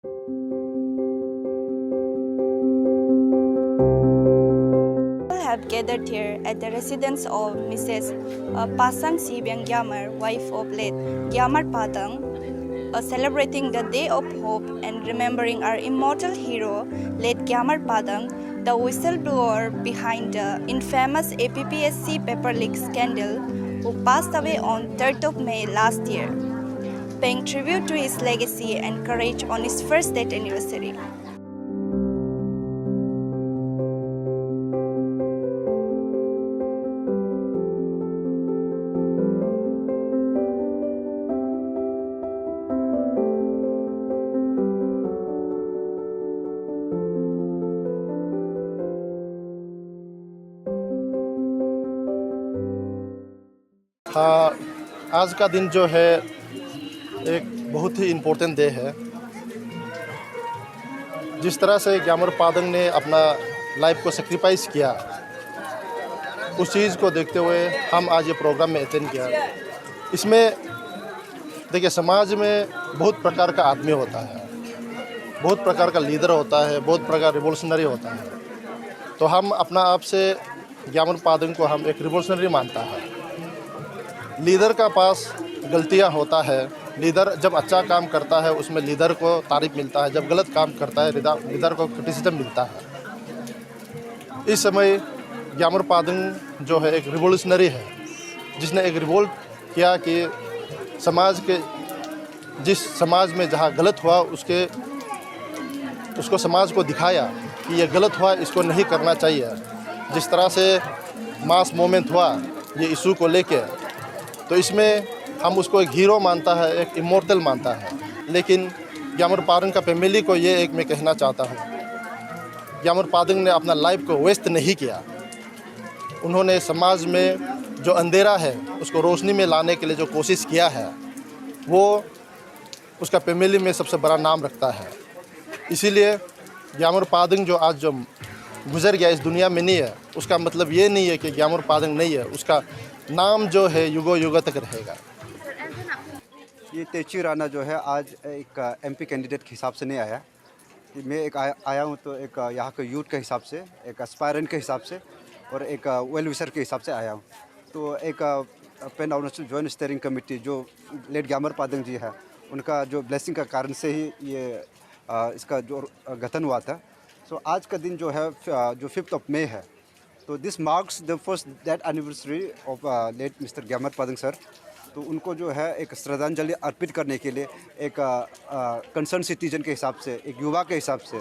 Have gathered here at the residence of Mrs. Pasang Sibyang Gyamar, wife of late Gyamar Padang, celebrating the Day of Hope and remembering our immortal hero, late Gyamar Padang, the whistleblower behind the infamous APPSC paper leak scandal, who passed away on 3rd of May last year, paying tribute to his legacy and courage on his first death anniversary. हाँ, आज का दिन जो है एक बहुत ही important day है। जिस तरह से ग्यामर पादंग ने अपना लाइफ को सेक्रीफाइस किया, उस चीज़ को देखते हुए हम आज ये प्रोग्राम में अटेंड किया। इसमें देखिए, समाज में बहुत प्रकार का आदमी होता है, बहुत प्रकार का लीडर होता है, बहुत प्रकार रिवोल्यूशनरी होता है। तो हम अपना आप से ग्यामर पादंग को हम एक रिवोल्यूशनरी मानता है। लीडर का पास गलतियां होता है, लीडर जब अच्छा काम करता है उसमें लीडर को तारीफ मिलता है, जब गलत काम करता है लीडर को क्रिटिसिज्म मिलता है। इस समय ग्यामर पादंग जो है एक रिवोल्यूशनरी है, जिसने एक रिवोल्ट किया कि समाज के जिस समाज में जहाँ गलत हुआ उसको समाज को दिखाया कि ये गलत हुआ, इसको नहीं करना चाहिए। जिस तरह से मास मूवमेंट हुआ ये इशू को लेके, तो इसमें हम उसको एक हीरो मानता है, एक इमोर्टल मानता है। लेकिन ग्यामर पादंग का फैमिली को ये एक मैं कहना चाहता हूँ, ग्यामर पादंग ने अपना लाइफ को वेस्ट नहीं किया। उन्होंने समाज में जो अंधेरा है उसको रोशनी में लाने के लिए जो कोशिश किया है, वो उसका फैमिली में सबसे बड़ा नाम रखता है। इसीलिए ग्यामर पादंग जो आज जो गुजर गया इस दुनिया में नहीं है, उसका मतलब ये नहीं है कि ग्यामर पादंग नहीं है, उसका नाम जो है युगों युगों तक रहेगा। ये तेची राणा जो है आज एक एमपी कैंडिडेट के हिसाब से नहीं आया। मैं एक आया हूँ तो एक यहाँ के यूथ के हिसाब से, एक एस्पायरेंट के हिसाब से और एक वेल विशर के हिसाब से आया हूँ। तो एक pan Arunachal joint steering committee जो लेट ग्यामर पादंग जी है, उनका जो ब्लेसिंग का कारण से ही ये इसका जो गठन हुआ था। सो आज का दिन जो है जो 5th of May है, तो this marks the first death anniversary of late mister Gyamar Padang sir. तो उनको जो है एक श्रद्धांजलि अर्पित करने के लिए एक कंसर्न सिटीजन के हिसाब से, एक युवा के हिसाब से,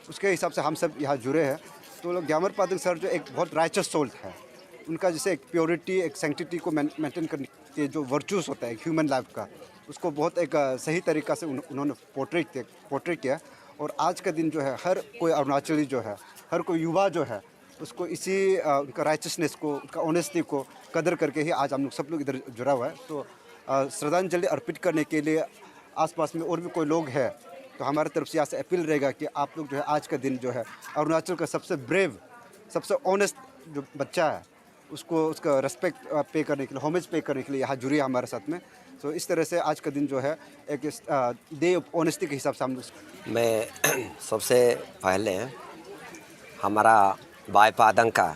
उसके हिसाब से हम सब यहाँ जुड़े हैं। तो लोग ग्यामर पादंग सर जो एक बहुत राइचस सोल है, उनका जैसे एक प्योरिटी, एक सैंक्टिटी को मेंटेन करने के जो वर्चूस होता है एक ह्यूमन लाइफ का, उसको बहुत एक सही तरीक़ा से उन्होंने पोर्ट्रेट किया। और आज का दिन जो है हर कोई अरुणाचली जो है, हर कोई युवा जो है, उसको इसी उनका राइचसनेस को, उनका ऑनेस्टी को कदर करके ही आज हम लोग सब लोग इधर जुड़ा हुआ है। तो श्रद्धांजलि अर्पित करने के लिए आसपास में और भी कोई लोग हैं, तो हमारी तरफ से यहाँ से अपील रहेगा कि आप लोग जो है आज का दिन जो है अरुणाचल का सबसे ब्रेव, सबसे ऑनेस्ट जो बच्चा है, उसको उसका रिस्पेक्ट पे करने के लिए, होमेज पे करने के लिए यहाँ जुड़ी है हमारे साथ में। तो इस तरह से आज का दिन जो है एक डे ऑफ ऑनेस्टी के हिसाब से हम लोग। मैं सबसे पहले हमारा बाई पादंग का,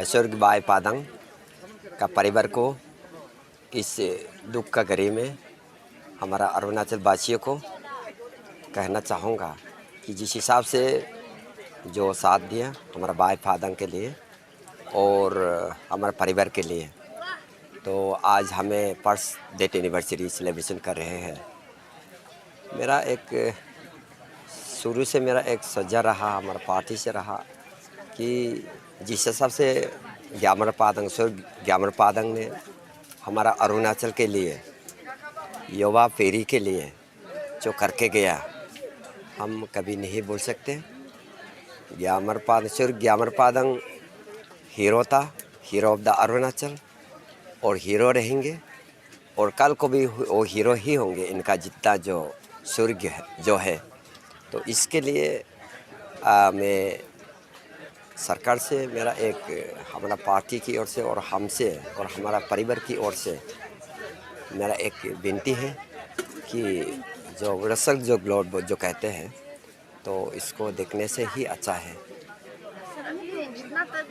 स्वर्गीय बाई पादंग का परिवार को इस दुख का घड़ी में हमारा अरुणाचल वासियों को कहना चाहूँगा कि जिस हिसाब से जो साथ दिया हमारा बाई पादंग के लिए और हमारे परिवार के लिए, तो आज हमें फर्स्ट डेथ एनिवर्सरी सेलिब्रेशन कर रहे हैं। मेरा एक शुरू से मेरा एक सज्जा रहा, हमारा पार्टी से रहा कि जिस हिसाब से ग्यामर पादंग, स्वर्गीय ग्यामर पादंग ने हमारा अरुणाचल के लिए, युवा पीढ़ी के लिए जो करके गया, हम कभी नहीं भूल सकते। ग्यामर पादंग, स्वर्गीय ग्यामर पादंग हीरो था, हीरो ऑफ द अरुणाचल, और हीरो रहेंगे और कल को भी वो हीरो ही होंगे, इनका जितना जो स्वर्ग जो है। तो इसके लिए मैं सरकार से, मेरा एक हमारा पार्टी की ओर से और हमसे और हमारा परिवार की ओर से मेरा एक विनती है कि जो रसल जो ग्लोब जो कहते हैं, तो इसको देखने से ही अच्छा है। सर, अभी जितना तक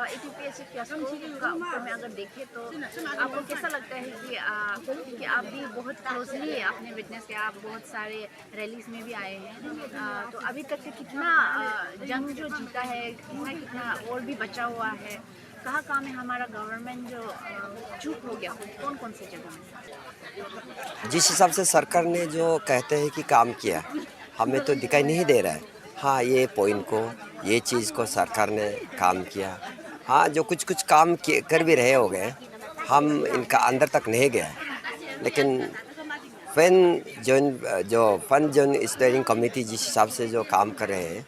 APPSC फियास्को का ऊपर में अगर देखें तो आपको कैसा लगता है कि आप भी बहुत क्लोजली आपने विटनेस किया, आप बहुत सारे रैलीज में भी आए हैं, तो अभी तक कितना जंग जो जीता है, कितना और भी बचा हुआ है, कहाँ में हमारा गवर्नमेंट जो चूक हो गया, कौन कौन से जगह में? जिस हिसाब से सरकार ने जो कहते हैं कि काम किया, हमें तो दिखाई नहीं दे रहा है। हाँ, ये पॉइंट को, ये चीज़ को सरकार ने काम किया। हाँ, जो कुछ काम कर भी रहे हो गए, हम इनका अंदर तक नहीं गए। लेकिन फन जोन स्टीयरिंग कमेटी जिस हिसाब से जो काम कर रहे हैं,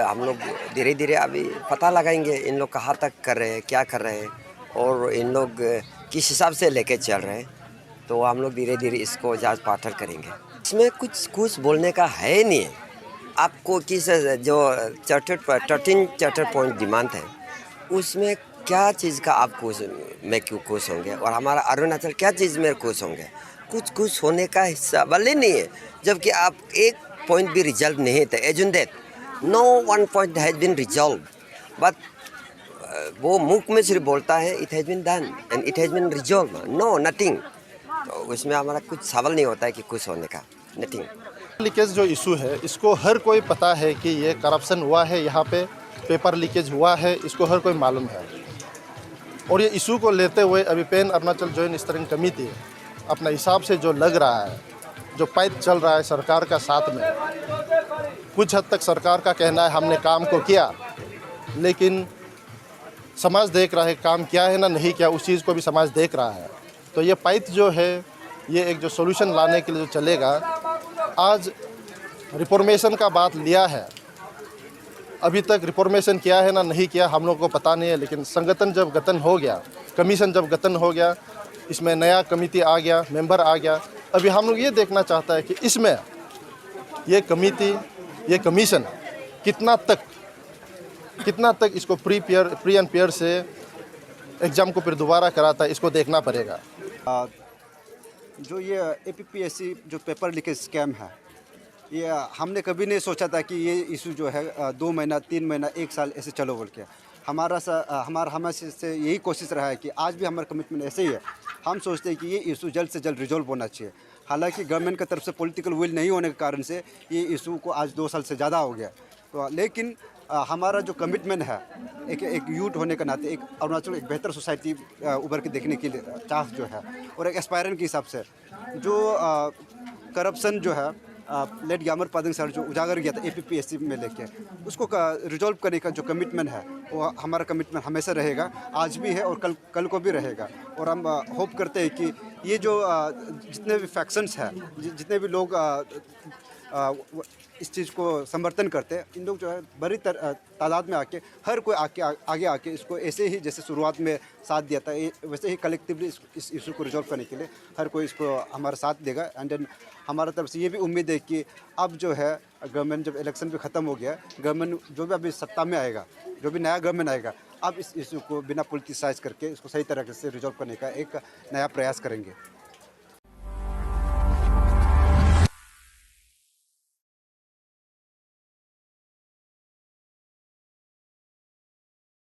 हम लोग धीरे धीरे अभी पता लगाएंगे इन लोग कहाँ तक कर रहे हैं, क्या कर रहे हैं, और इन लोग किस हिसाब से लेके चल रहे हैं। तो हम लोग धीरे धीरे इसको जांच पड़ताल करेंगे। इसमें कुछ बोलने का है नहीं है। आपको किस जो 13 चार्टर पॉइंट डिमांड है, उसमें क्या चीज़ का आप में क्यों खुश होंगे, और हमारा अरुणाचल क्या चीज़ में खुश होंगे? कुछ होने का हिस्सा भले नहीं है, जबकि आप एक पॉइंट भी रिजल्व नहीं थे। एजुन that no one point has been resolve, but वो मुख में सिर्फ बोलता है it has been done and it has been resolve, no nothing. तो उसमें हमारा कुछ सवाल नहीं होता है कि खुश होने का, नथिंग। लीकेज जो इशू है, इसको हर कोई पता है कि ये करप्शन हुआ है, यहाँ पे पेपर लीकेज हुआ है, इसको हर कोई मालूम है। और ये इशू को लेते हुए अभी pan Arunachal joint steering committee अपना हिसाब से जो लग रहा है, जो पाइप चल रहा है सरकार का साथ में, कुछ हद तक सरकार का कहना है हमने काम को किया, लेकिन समाज देख रहा है काम किया है ना नहीं किया, उस चीज़ को भी समाज देख रहा है। तो ये पाइप जो है, ये एक जो सोल्यूशन लाने के लिए जो चलेगा, आज रिफॉर्मेशन का बात लिया है, अभी तक रिफॉर्मेशन किया है ना नहीं किया हम लोग को पता नहीं है। लेकिन संगठन जब गठन हो गया, कमीशन जब गठन हो गया, इसमें नया कमेटी आ गया, मेंबर आ गया, अभी हम लोग ये देखना चाहता है कि इसमें ये कमेटी, ये कमीशन कितना तक इसको प्री एंड पेयर से एग्ज़ाम को फिर दोबारा कराता है, इसको देखना पड़ेगा। जो ये APPSC जो पेपर लीकेज स्कैम है, ये हमने कभी नहीं सोचा था कि ये इशू जो है 2 महीना 3 महीना 1 साल ऐसे चलो बोल के। हमारा से यही कोशिश रहा है कि आज भी हमारा कमिटमेंट ऐसे ही है। हम सोचते हैं कि ये इशू जल्द से जल्द रिजॉल्व होना चाहिए। हालांकि गवर्नमेंट की तरफ से पॉलिटिकल विल नहीं होने के कारण से ये इशू को आज 2 साल से ज़्यादा हो गया। तो लेकिन हमारा जो कमिटमेंट है, एक यूथ होने के नाते, एक अरुणाचल एक बेहतर सोसाइटी उभर के देखने के लिए चाह जो है, और एक एस्पायरेंट के हिसाब से जो करप्शन जो है लेट ग्यामर पादंग सर जो उजागर किया था APPSC में लेके, उसको रिजॉल्व करने का जो कमिटमेंट है, वो हमारा कमिटमेंट हमेशा रहेगा, आज भी है और कल को भी रहेगा। और हम होप करते हैं कि ये जो जितने भी फैक्शंस हैं, जितने भी लोग इस चीज़ को समर्थन करते हैं, इन लोग जो है बड़ी तादाद में आके हर कोई आगे आके इसको ऐसे ही जैसे शुरुआत में साथ दिया था, वैसे ही कलेक्टिवली इस इशू को रिजॉल्व करने के लिए हर कोई इसको हमारा साथ देगा। एंड देन हमारा तरफ से ये भी उम्मीद है कि अब जो है गवर्नमेंट जब इलेक्शन भी ख़त्म हो गया, गवर्नमेंट जो भी अभी सत्ता में आएगा, जो भी नया गवर्नमेंट आएगा, अब इस इशू को बिना पॉलिटिसाइज करके इसको सही तरीके से रिजॉल्व करने का एक नया प्रयास करेंगे।